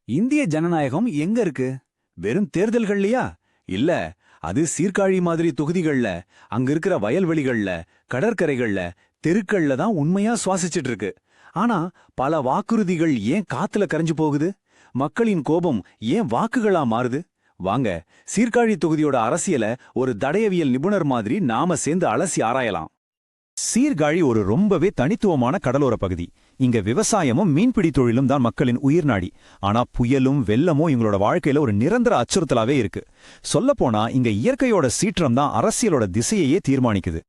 இந்திய ஜனநாயகம் எங்க இருக்கு? வெறும் தேர்தல்கள்லயா? இல்ல, அது சீர்காழி மாதிரி தொகுதிகள்ல, அங்க இருக்கிற வயல்வெளிகள்ல, கடற்கரைகள்ல, தெருக்கள்ல தான் உண்மையா சுவாசிச்சிட்டு இருக்கு. ஆனா பல வாக்குறுதிகள் ஏன் காத்துல கரைஞ்சு போகுது? மக்களின் கோபம் ஏன் வாக்குகளா மாறுது? வாங்க, சீர்காழி தொகுதியோட அரசியல ஒரு தடயவியல் நிபுணர் மாதிரி நாம சேர்ந்து அலசி ஆராயலாம். சீர்காழி ஒரு ரொம்பவே தனித்துவமான கடலோர பகுதி. இங்க விவசாயமும் மீன்பிடி தொழிலும் தான் மக்களின் உயிர்நாடி. ஆனா புயலும் வெள்ளமும் இவங்களோட வாழ்க்கையில ஒரு நிரந்தர அச்சுறுத்தலாவே இருக்கு. சொல்லப்போனா இங்க இயற்கையோட சீற்றம் தான் அரசியலோட திசையையே தீர்மானிக்குது.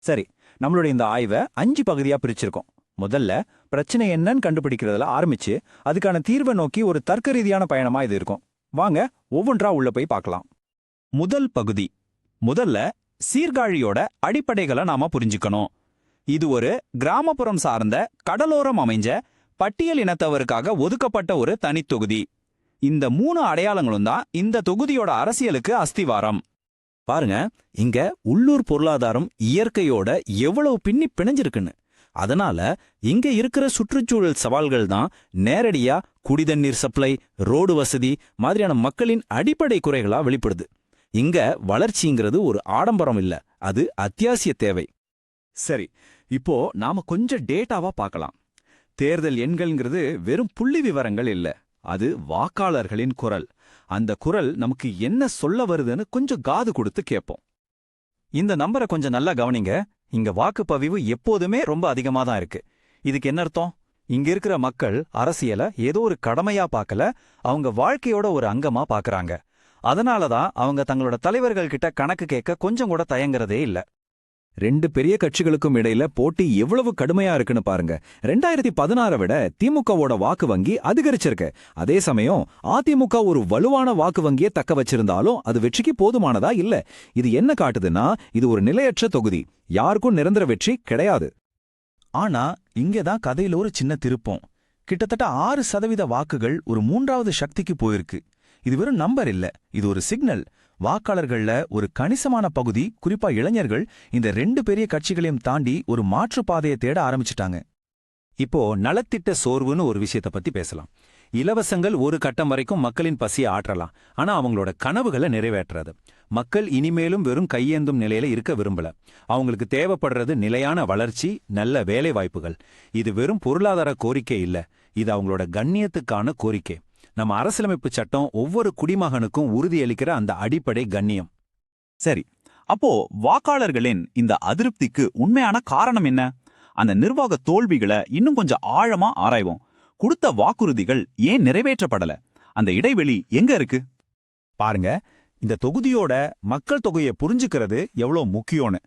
சரி, நம்மளோட இந்த ஆய்வை 5 பகுதியா பிரிச்சிருக்கோம். முதல்ல பிரச்சனை என்னன்னு கண்டுபிடிக்கிறதுல ஆரம்பிச்சு அதுக்கான தீர்வை நோக்கி ஒரு தர்க்க ரீதியான பயணமா இது இருக்கும். வாங்க ஒவ்வொன்றா உள்ள போய் பார்க்கலாம். முதல் பகுதி. முதல்ல சீர்காழியோட அடிப்படைகளை நாம புரிஞ்சுக்கணும். இது ஒரு கிராமப்புறம் சார்ந்த கடலோரம் அமைஞ்ச பட்டியல் இனத்தவருக்காக ஒதுக்கப்பட்ட ஒரு தனித்தொகுதி. இந்த 3 அடையாளங்களும் தான் இந்த தொகுதியோட அரசியலுக்கு அஸ்திவாரம். பாருங்க, இங்க உள்ளூர் பொருளாதாரம் இயற்கையோட எவ்வளவு பின்னி பிணைஞ்சிருக்குன்னு. அதனால இங்க இருக்கிற சுற்றுச்சூழல் சவால்கள் தான் நேரடியா குடிதண்ணீர் சப்ளை, ரோடு வசதி மாதிரியான மக்களின் அடிப்படை குறைகளா வெளிப்படுது. இங்க வளர்ச்சிங்கிறது ஒரு ஆடம்பரம் இல்ல, அது அத்தியாவசிய தேவை. சரி, இப்போ நாம கொஞ்சம் டேட்டாவா பார்க்கலாம். தேர்தல் எண்கள்ங்கிறது வெறும் புள்ளி விவரங்கள் இல்ல, அது வாக்காளர்களின் குரல். அந்த குரல் நமக்கு என்ன சொல்ல வருதுன்னு கொஞ்சம் காது கொடுத்து கேட்போம். இந்த நம்பரை கொஞ்சம் நல்லா கவனிங்க. இங்க வாக்குப்பதிவு எப்போதுமே ரொம்ப அதிகமா தான் இருக்கு. இதுக்கு என்ன அர்த்தம்? இங்க இருக்கிற மக்கள் அரசியல ஏதோ ஒரு கடமையா பார்க்கல, அவங்க வாழ்க்கையோட ஒரு அங்கமா பார்க்கறாங்க. அதனாலதான் அவங்க தங்களோட தலைவர்கள் கிட்ட கணக்கு கேட்க கொஞ்சம் கூட தயங்குறதே இல்ல. 2 பெரிய கட்சிகளுக்கும் இடையில போட்டி எவ்வளவு கடுமையா இருக்குன்னு பாருங்க. 2016 விட திமுகவோட வாக்கு வங்கி அதிகரிச்சிருக்கு. அதே சமயம் அதிமுக ஒரு வலுவான வாக்கு வங்கியை தக்க வச்சிருந்தாலும் அது வெற்றிக்கு போதுமானதா இல்ல. இது என்ன காட்டுதுன்னா, இது ஒரு நிலையற்ற தொகுதி, யாருக்கும் நிரந்தர வெற்றி கிடையாது. ஆனா இங்கதான் கதையில ஒரு சின்ன திருப்பம். கிட்டத்தட்ட 6% வாக்குகள் ஒரு 3வது சக்திக்கு போயிருக்கு. இது வெறும் நம்பர் இல்ல, இது ஒரு சிக்னல். வாக்காளர்கள்ல ஒரு கணிசமான பகுதி, குறிப்பா இளைஞர்கள், இந்த 2 பெரிய கட்சிகளையும் தாண்டி ஒரு மாற்று பாதையை தேட ஆரம்பிச்சிட்டாங்க. இப்போ நலத்திட்ட சோர்வுன்னு ஒரு விஷயத்த பத்தி பேசலாம். இலவசங்கள் ஒரு கட்டம் வரைக்கும் மக்களின் பசியை ஆற்றலாம், ஆனா அவங்களோட கனவுகளை நிறைவேற்றாது. மக்கள் இனிமேலும் வெறும் கையேந்தும் நிலையில இருக்க விரும்பல. அவங்களுக்கு தேவைப்படுறது நிலையான வளர்ச்சி, நல்ல வேலை வாய்ப்புகள். இது வெறும் பொருளாதார கோரிக்கை இல்ல, இது அவங்களோட கண்ணியத்துக்கான கோரிக்கை. நம்ம அரசியலமைப்பு சட்டம் ஒவ்வொரு குடிமகனுக்கும் உறுதியளிக்கிற அந்த அடிப்படை கண்ணியம். சரி, அப்போ வாக்காளர்களின் இந்த அதிருப்திக்கு உண்மையான காரணம் என்ன? அந்த நிர்வாக தோல்விகளை இன்னும் கொஞ்சம் ஆழமா ஆராய்வோம். கொடுத்த வாக்குறுதிகள் ஏன் நிறைவேற்றப்படல? அந்த இடைவெளி எங்க இருக்கு? பாருங்க, இந்த தொகுதியோட மக்கள் தொகையை புரிஞ்சுக்கிறது எவ்வளோ முக்கியம்னு.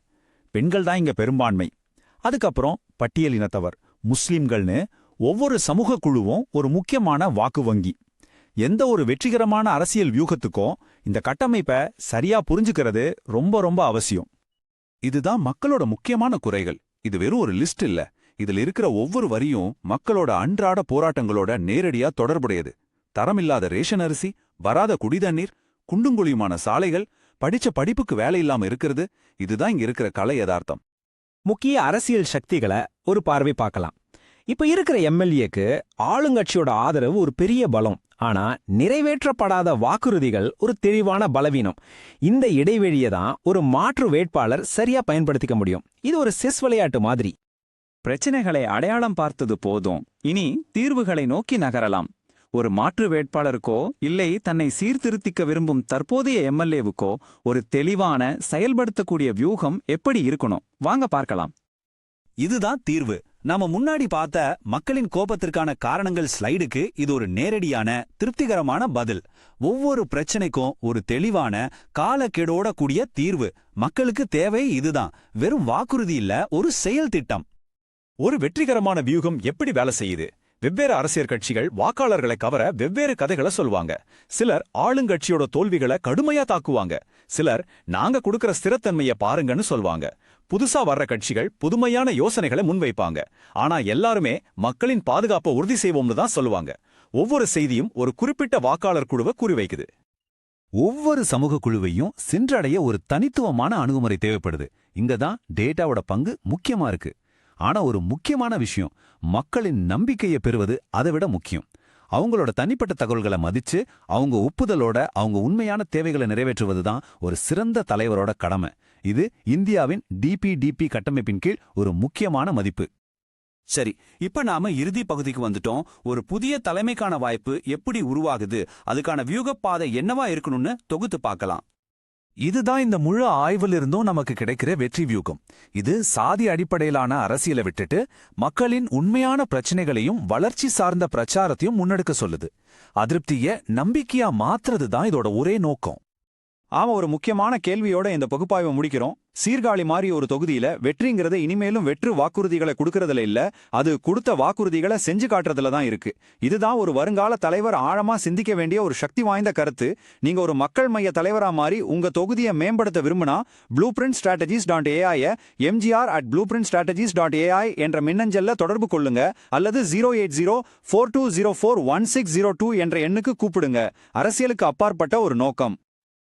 பெண்கள் தான் இங்க பெரும்பான்மை. அதுக்கப்புறம் பட்டியலினத்தவர், முஸ்லிம்கள்னு ஒவ்வொரு சமூக குழுவும் ஒரு முக்கியமான வாக்கு வங்கி. எந்த ஒரு வெற்றிகரமான அரசியல் வியூகத்துக்கும் இந்த கட்டமைப்பை சரியா புரிஞ்சுக்கிறது ரொம்ப ரொம்ப அவசியம். இதுதான் மக்களோட முக்கியமான குறைகள். இது வெறும் ஒரு லிஸ்ட் இல்ல, இதுல இருக்கிற ஒவ்வொரு வரியும் மக்களோட அன்றாட போராட்டங்களோட நேரடியா தொடர்புடையது. தரமில்லாத ரேஷன் அரிசி, வராத குடிதண்ணீர், குண்டுங்குழியுமான சாலைகள், படிச்ச படிப்புக்கு வேலை இல்லாம இருக்கிறது, இதுதான் இங்க இருக்கிற கலை யதார்த்தம். முக்கிய அரசியல் சக்திகளை ஒரு பார்வை பார்க்கலாம். இப்ப இருக்கிற எம்எல்ஏக்கு ஆளுங்கட்சியோட ஆதரவு ஒரு பெரிய பலம், ஆனா நிறைவேற்றப்படாத வாக்குறுதிகள் ஒரு தெளிவான பலவீனம். இந்த இடைவெளியை தான் ஒரு மாற்று வேட்பாளர் சரியா பயன்படுத்திக்க முடியும். இது ஒரு செஸ் விளையாட்டு மாதிரி. பிரச்சனைகளை அடையாளம் பார்த்தது போதும், இனி தீர்வுகளை நோக்கி நகரலாம். ஒரு மாற்று வேட்பாளருக்கோ இல்லை தன்னை சீர்திருத்திக்க விரும்பும் தற்போதைய எம்எல்ஏவுக்கோ ஒரு தெளிவான செயல்படுத்தக்கூடிய வியூகம் எப்படி இருக்கணும்? வாங்க பார்க்கலாம். இதுதான் தீர்வு. நாம முன்னாடி பார்த்த மக்களின் கோபத்திற்கான காரணங்கள் ஸ்லைடுக்கு இது ஒரு நேரடியான, திருப்திகரமான பதில். ஒவ்வொரு பிரச்சனைக்கும் ஒரு தெளிவான, காலக்கெடோட கூடிய தீர்வு. மக்களுக்கு தேவை இதுதான், வெறும் வாக்குறுதி இல்ல, ஒரு செயல் திட்டம். ஒரு வெற்றிகரமான வியூகம் எப்படி வேலை செய்யுது? வெவ்வேறு அரசியல் கட்சிகள் வாக்காளர்களை கவர வெவ்வேறு கதைகளை சொல்வாங்க. சிலர் ஆளுங்கட்சியோட தோல்விகளை கடுமையா தாக்குவாங்க. சிலர் நாங்க கொடுக்கிற ஸ்திரத்தன்மையை பாருங்கன்னு சொல்வாங்க. புதுசா வர்ற கட்சிகள் புதுமையான யோசனைகளை முன்வைப்பாங்க. ஆனா எல்லாருமே மக்களின் பாதுகாப்பை உறுதி செய்வோம்னு தான் சொல்லுவாங்க. ஒவ்வொரு செய்தியும் ஒரு குறிப்பிட்ட வாக்காளர் குழுவை குறிவைக்குது. ஒவ்வொரு சமூக குழுவையும் சென்றடைய ஒரு தனித்துவமான அணுகுமுறை தேவைப்படுது. இங்கதான் டேட்டாவோட பங்கு முக்கியமா இருக்கு. ஆனா ஒரு முக்கியமான விஷயம், மக்களின் நம்பிக்கையை பெறுவது அதை விட முக்கியம். அவங்களோட தனிப்பட்ட தகவல்களை மதிச்சு அவங்க ஒப்புதலோட அவங்க உண்மையான தேவைகளை நிறைவேற்றுவதுதான் ஒரு சிறந்த தலைவரோட கடமை. இது இந்தியாவின் டிபிடிபி கட்டமைப்பின் கீழ் ஒரு முக்கியமான மதிப்பு. சரி, இப்ப நாம இறுதி பகுதிக்கு வந்துட்டோம். ஒரு புதிய தலைமைக்கான வாய்ப்பு எப்படி உருவாகுது, அதுக்கான வியூகப்பாதை என்னவா இருக்கணும்னு தொகுத்து பார்க்கலாம். இதுதான் இந்த முழு ஆய்விலிருந்தும் நமக்கு கிடைக்கிற வெற்றி வியூகம். இது சாதி அடிப்படையிலான அரசியலை விட்டுட்டு மக்களின் உண்மையான பிரச்சனைகளையும் வளர்ச்சி சார்ந்த பிரச்சாரத்தையும் முன்னெடுக்க சொல்லுது. அதிருப்திய நம்பிக்கையா மாத்துறது தான் இதோட ஒரே நோக்கம். ஆமா, ஒரு முக்கியமான கேள்வியோட இந்த பகுப்பாய்வை முடிக்கிறோம். சீர்காழி மாதிரி ஒரு தொகுதியில வெற்றிங்கிறது இனிமேலும் வெற்று வாக்குறுதிகளை கொடுக்கறதுல இல்ல, அது கொடுத்த வாக்குறுதிகளை செஞ்சு காட்டுறதுல தான் இருக்கு. இதுதான் ஒரு வருங்கால தலைவர் ஆழமா சிந்திக்க வேண்டிய ஒரு சக்தி வாய்ந்த கருத்து. நீங்க ஒரு மக்கள் மைய தலைவரா மாறி உங்க தொகுதியை மேம்படுத்த விரும்பினா blueprintstrategies.ai mgr@blueprintstrategies.ai என்ற மின்னஞ்சல்ல தொடர்பு கொள்ளுங்க, அல்லது 08042041602 என்ற எண்ணுக்கு கூப்பிடுங்க. அரசியலுக்கு அப்பாற்பட்ட ஒரு நோக்கம்.